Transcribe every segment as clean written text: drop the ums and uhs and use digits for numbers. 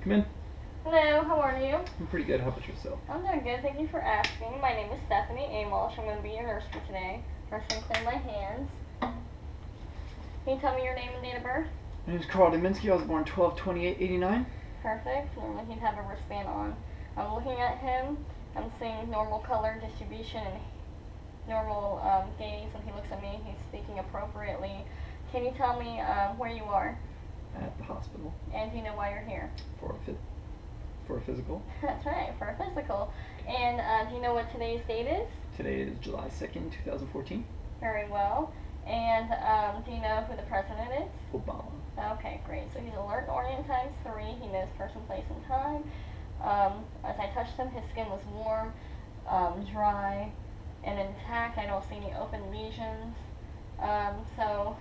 Come in. Hello, how are you? I'm pretty good. How about yourself? I'm doing good, thank you for asking. My name is Stephanie A. Walsh. I'm going to be your nurse for today. First, I'm clean my hands. Can you tell me your name and date of birth? My name is Carl Deminsky. I was born 12/28/89. Perfect. Normally he'd have a wristband on. I'm looking at him. I'm seeing normal color distribution and normal gaze. When he looks at me, he's speaking appropriately. Can you tell me where you are? At the hospital. And do you know why you're here? For a physical. That's right, for a physical. And do you know what today's date is? Today is July 2nd, 2014. Very well. And do you know who the president is? Obama. Okay, great. So he's alert and orient times 3. He knows person, place, and time. As I touched him, his skin was warm, dry, and intact. I don't see any open lesions. So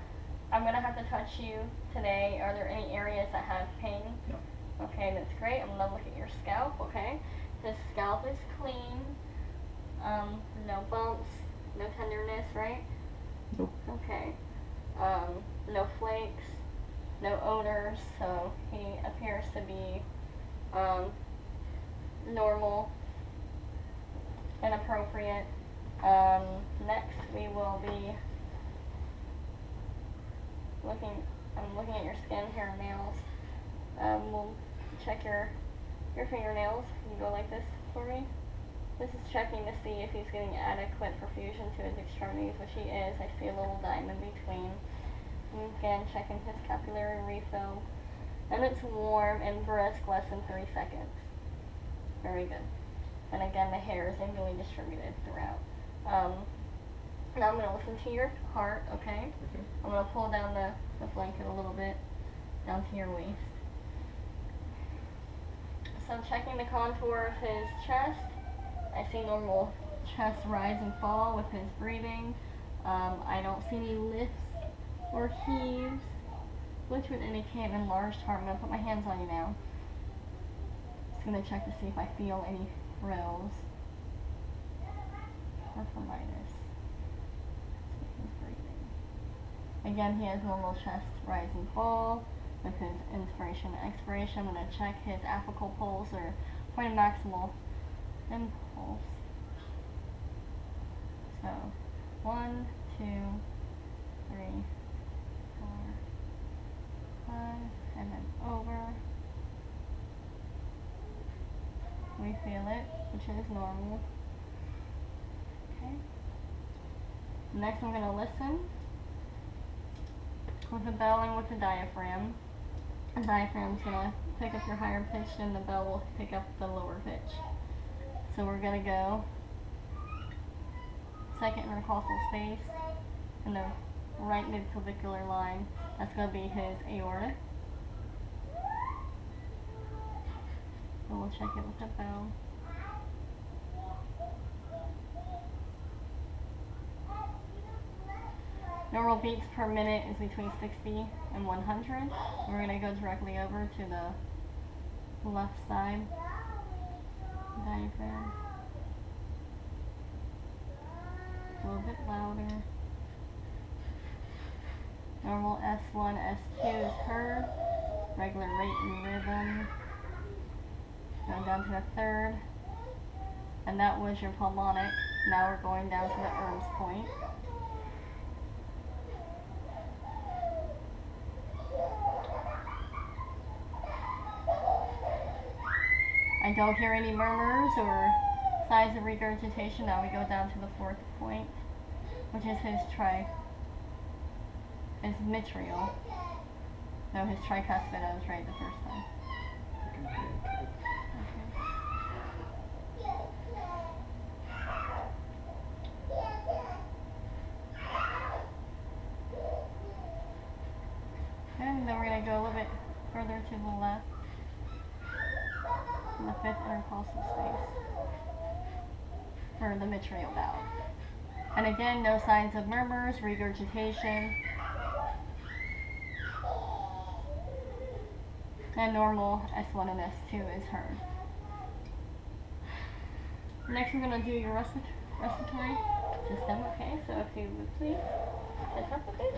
I'm going to have to touch you today. Are there any areas that have pain? No. Okay, that's great. I'm going to look at your scalp, okay? His scalp is clean. No bumps, no tenderness, right? Nope. Okay. No flakes, no odors, so he appears to be normal and appropriate. Next we will be I'm looking at your skin, hair, and nails. We'll check your fingernails. Can you go like this for me? This is checking to see if he's getting adequate perfusion to his extremities, which he is. I see a little diamond between. And again, checking his capillary refill. And it's warm and brisk, less than 3 seconds. Very good. And again, the hair is evenly distributed throughout. Now I'm going to listen to your heart, okay? I'm going to pull down the blanket a little bit, down to your waist. So I'm checking the contour of his chest. I see normal chest rise and fall with his breathing. I don't see any lifts or heaves, which would indicate an enlarged heart. I'm going to put my hands on you now. Just going to check to see if I feel any thrills or phlebitis. His breathing. Again, he has normal chest rise and fall with his inspiration and expiration. I'm going to check his apical pulse or point of maximal impulse. So 1, 2, 3, 4, 5, and then over. We feel it, which is normal. Okay. Next I'm going to listen with the bell and with the diaphragm. The diaphragm is going to pick up your higher pitch and the bell will pick up the lower pitch. So we're going to go second intercostal space in the right midclavicular line. That's going to be his aorta. And we'll check it with the bell. Normal beats per minute is between 60 and 100. We're going to go directly over to the left side diaphragm. A little bit louder. Normal S1, S2 is heard. Regular rate and rhythm. Going down to the third. And that was your pulmonic. Now we're going down to the Ernst point. I don't hear any murmurs or signs of regurgitation. Now we go down to the fourth point, which is his mitral. No, his tricuspid. I was right the first time. Okay. And then we're going to go a little bit further to the left. In the fifth intercostal space for the mitral valve. And again, no signs of murmurs, regurgitation, and normal S1 and S2 is heard. Next, we're going to do your respiratory system. Okay, so if you would please sit up with it.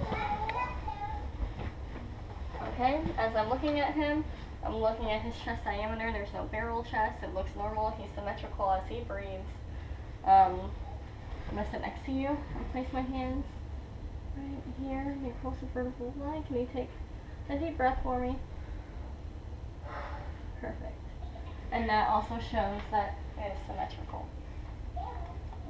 Okay, as I'm looking at him, I'm looking at his chest diameter. There's no barrel chest. It looks normal. He's symmetrical as he breathes. I'm going to sit next to you and place my hands right here. Your closest vertical line. Can you take a deep breath for me? Perfect. And that also shows that it is symmetrical.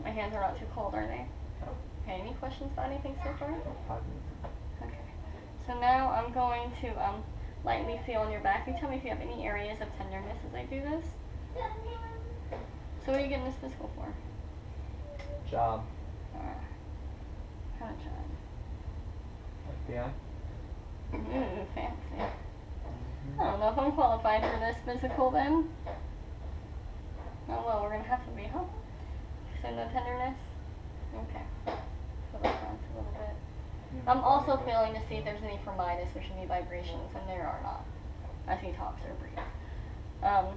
My hands are not too cold, are they? No. Okay, any questions about anything so far? 5 minutes. Okay. So now I'm going to lightly feel on your back. You tell me if you have any areas of tenderness as I do this. So what are you getting this physical for? Job. Kind of job. FBI. Ooh, fancy. I don't know if I'm qualified for this physical then. Oh well, we're gonna have to be, huh? So no tenderness? Okay. Put that down a little bit. I'm also feeling to see if there's any formitis, which would be vibrations, and there are not, as he talks or breathes. Now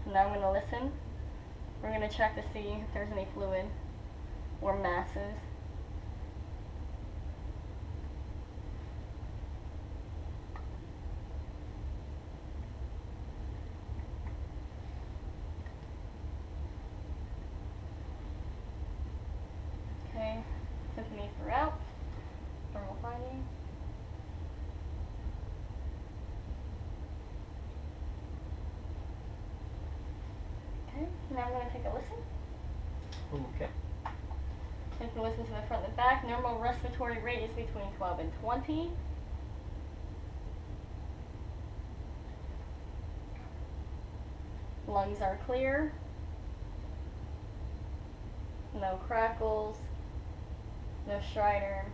I'm going to listen. We're going to check to see if there's any fluid or masses. Okay, symphony throughout. Normal finding. Okay, now I'm going to take a listen. Okay. You can listen to the front and the back. Normal respiratory rate is between 12 and 20. Lungs are clear. No crackles. No stridor.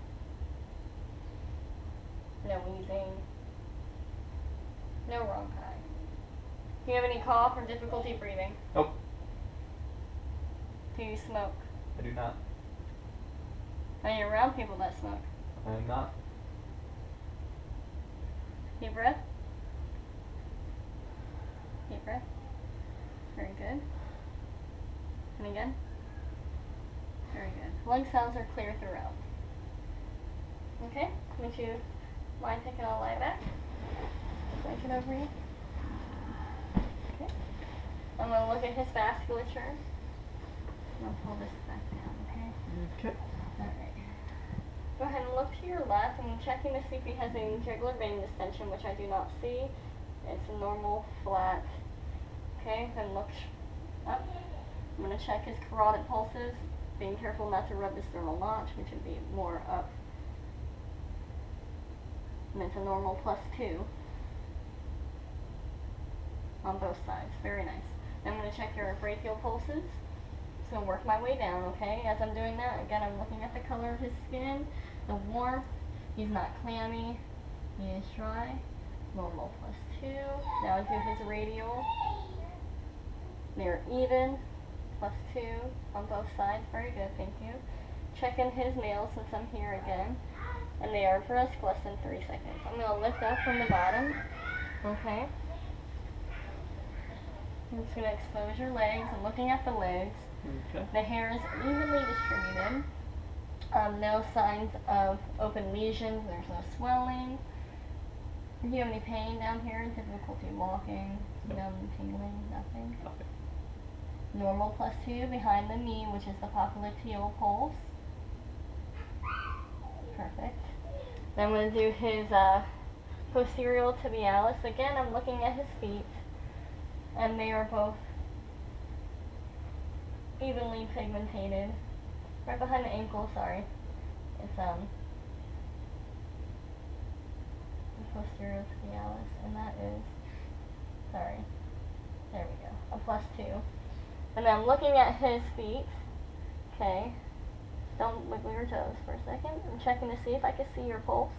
No wheezing. No bronchi. Do you have any cough or difficulty breathing? Nope. Do you smoke? I do not. Are you around people that smoke? I am not. Deep breath. Deep breath. Very good. And again. Very good. Lung sounds are clear throughout. Okay, would you mind taking a lie back? Blanket over you. Okay. I'm going to look at his vasculature. I'm going to pull this back down, okay? Okay. Alright. Go ahead and look to your left. I'm checking to see if he has any jugular vein distension, which I do not see. It's a normal, flat. Okay, then look up. I'm going to check his carotid pulses, being careful not to rub his thermal notch, which would be more up. And it's a normal +2 on both sides. Very nice. Then I'm going to check your brachial pulses. Just going to work my way down, okay? As I'm doing that, again, I'm looking at the color of his skin, the warmth. He's not clammy. He is dry. Normal +2. Now I do his radial. They're even. +2 on both sides. Very good, thank you. Checking his nails since I'm here again. And they are brisk, less than 3 seconds. I'm going to lift up from the bottom. Okay. I'm just going to expose your legs. I'm looking at the legs. Okay. The hair is evenly distributed. No signs of open lesions. There's no swelling. Do you have any pain down here? Difficulty walking? Nope. Numb, tingling? Nothing? Nothing. Normal +2 behind the knee, which is the popliteal pulse. Perfect. Then I'm going to do his posterior tibialis. Again, I'm looking at his feet, and they are both evenly pigmented. Right behind the ankle, sorry. It's the posterior tibialis, and that is, sorry, there we go, a +2. And then I'm looking at his feet. Okay. Don't wiggle your toes for a second. I'm checking to see if I can see your pulse.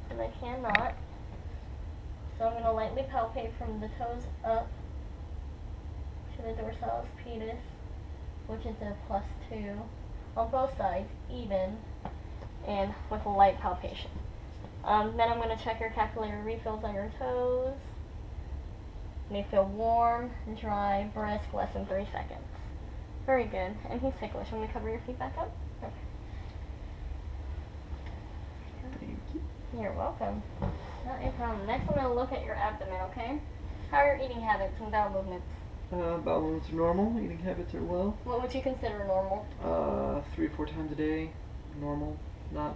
And I cannot. So I'm going to lightly palpate from the toes up to the dorsalis pedis, which is a +2 on both sides, even, and with a light palpation. Then I'm going to check your capillary refills on your toes. They feel warm, dry, brisk, less than 3 seconds. Very good. And he's ticklish. I'm going to cover your feet back up. Okay. You're welcome. Not a problem. Next, I'm going to look at your abdomen, okay? How are your eating habits and bowel movements? Bowel movements are normal. Eating habits are well. What would you consider normal? 3 or 4 times a day. Normal. Not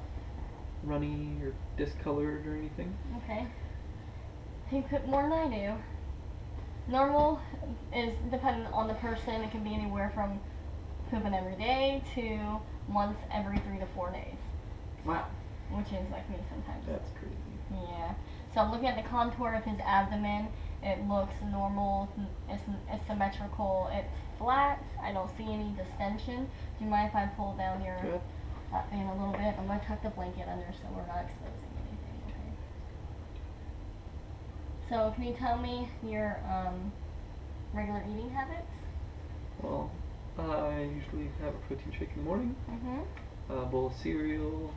runny or discolored or anything. Okay. You cook more than I do. Normal is dependent on the person. It can be anywhere from pooping every day to once every 3 to 4 days. Wow. Which is like me sometimes. That's crazy. Yeah. So I'm looking at the contour of his abdomen. It looks normal. It's symmetrical. It's flat. I don't see any distension. Do you mind if I pull down your fan a little bit? I'm going to tuck the blanket under so we're not exposing anything, okay? So can you tell me your regular eating habits? Well, I usually have a protein shake in the morning. Mm-hmm. A bowl of cereal.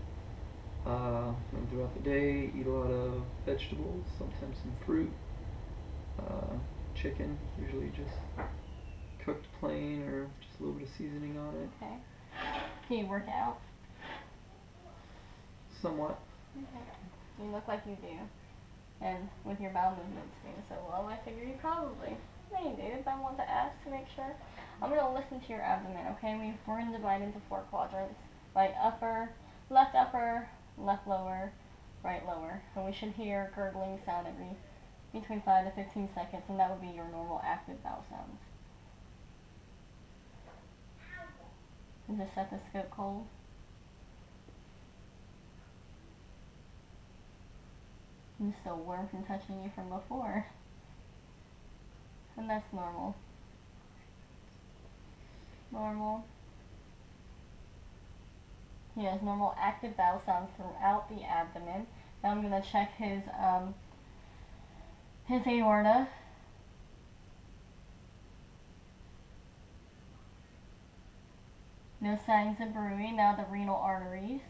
And throughout the day, eat a lot of vegetables, sometimes some fruit. Chicken, usually just cooked plain or just a little bit of seasoning on it. Okay. Do you work out? Somewhat. Okay. You look like you do. And with your bowel movements being so low, I figure you probably may do, but I want to ask to make sure. I'm going to listen to your abdomen, okay? We're going to divide into 4 quadrants. Right upper, left lower, right lower. And we should hear gurgling sound every between 5 to 15 seconds, and that would be your normal active bowel sounds. Is the stethoscope cold? I'm still warm from touching you from before. And that's normal. Normal. He has normal active bowel sounds throughout the abdomen. Now I'm going to check his aorta. No signs of bruising. Now the renal arteries.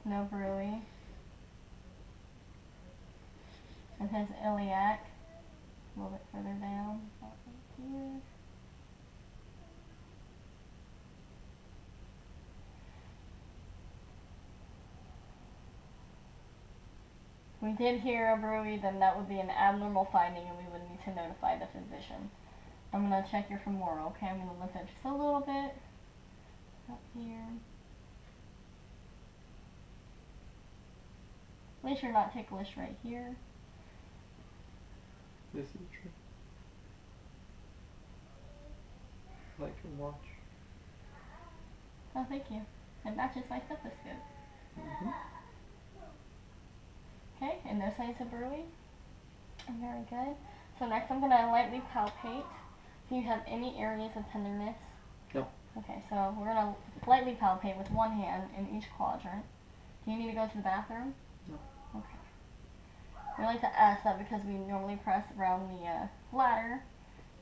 No bruising. And his iliac. A little bit further down. About right here. If we did hear a bruit, then that would be an abnormal finding and we would need to notify the physician. I'm going to check your femoral, okay? I'm going to lift it just a little bit. Up here. At least you're not ticklish right here. This is true. I like your watch. Oh, thank you. It matches my stethoscope. Mm-hmm. Okay, and no signs of bruising. Very good. So next I'm going to lightly palpate. Do you have any areas of tenderness? No. Okay, so we're going to lightly palpate with one hand in each quadrant. Do you need to go to the bathroom? No. Okay. We like to ask that because we normally press around the bladder,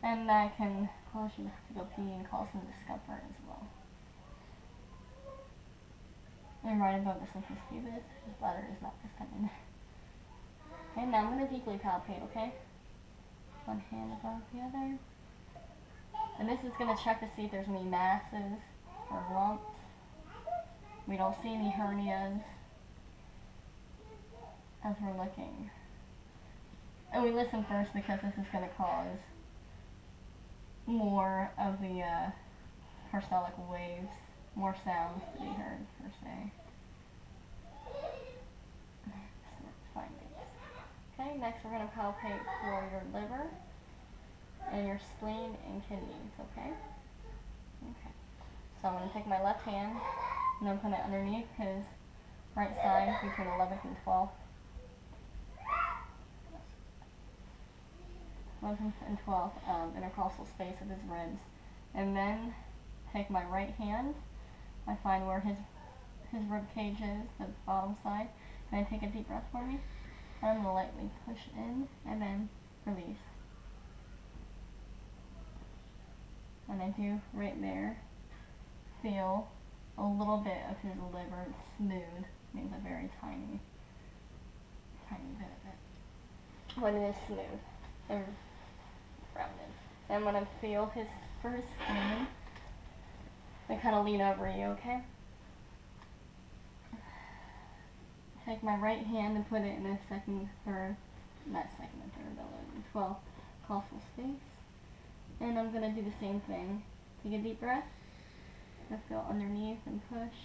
and that can cause you to have to go pee and cause some discomfort as well. And right above the symphysis pubis, his bladder is not distended. Okay, now I'm going to deeply palpate, okay? One hand above the other. And this is going to check to see if there's any masses or lumps. We don't see any hernias as we're looking. And we listen first because this is going to cause more of the peristaltic waves, more sounds to be heard per se. Findings. Okay, next we're going to palpate for your liver and your spleen and kidneys, okay? Okay. So I'm going to take my left hand and I'm putting it underneath his right side between 11th and 12th. 11th and 12th intercostal space of his ribs. And then take my right hand. I find where his rib cage is, the bottom side. And I take a deep breath for me. I'm going to lightly push in and then release. And I do right there feel a little bit of his liver. It's smooth. Means a very tiny bit of it. When it is smooth and rounded. And I'm going to feel his skin. I kind of lean over you, okay? take my right hand and put it in the well, costal space. And I'm going to do the same thing. Take a deep breath. I feel underneath and push.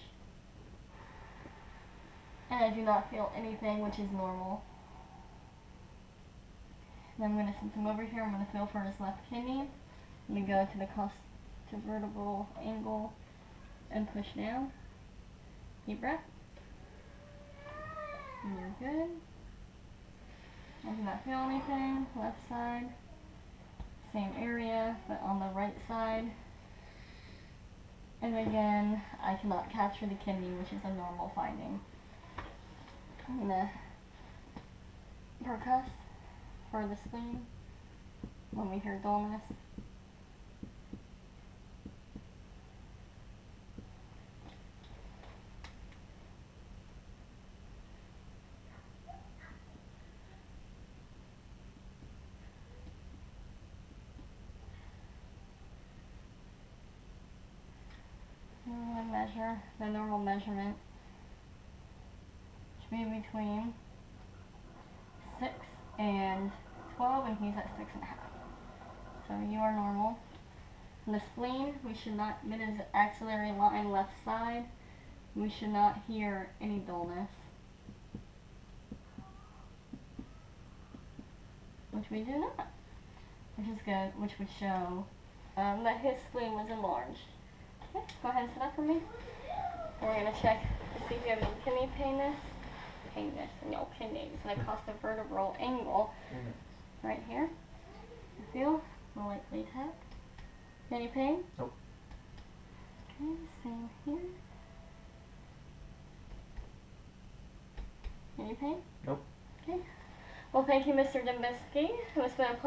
And I do not feel anything, which is normal. Then I'm going to, since I'm over here, I'm going to feel for his left kidney. I'm going to go to the to vertebral angle and push down. Deep breath. And you're good. I do not feel anything. Left side. Same area, but on the right side. And again, I cannot capture the kidney, which is a normal finding. I'm going to percuss for the spleen when we hear dullness. And measure the normal measurement should be between 6 and 12, and he's at 6.5. So you are normal. The spleen, we should not, it is axillary line left side. We should not hear any dullness, which we do not, which is good, which would show that his spleen was enlarged. Okay, go ahead and sit up for me. And we're going to check to see if you have any kidney painness. No kidneys. And across the vertebral angle, right here. Feel? We'll lightly tap. Any pain? Nope. Okay, same here. Any pain? Nope. Okay. Well, thank you, Mr. Dembski. It was been a pleasure.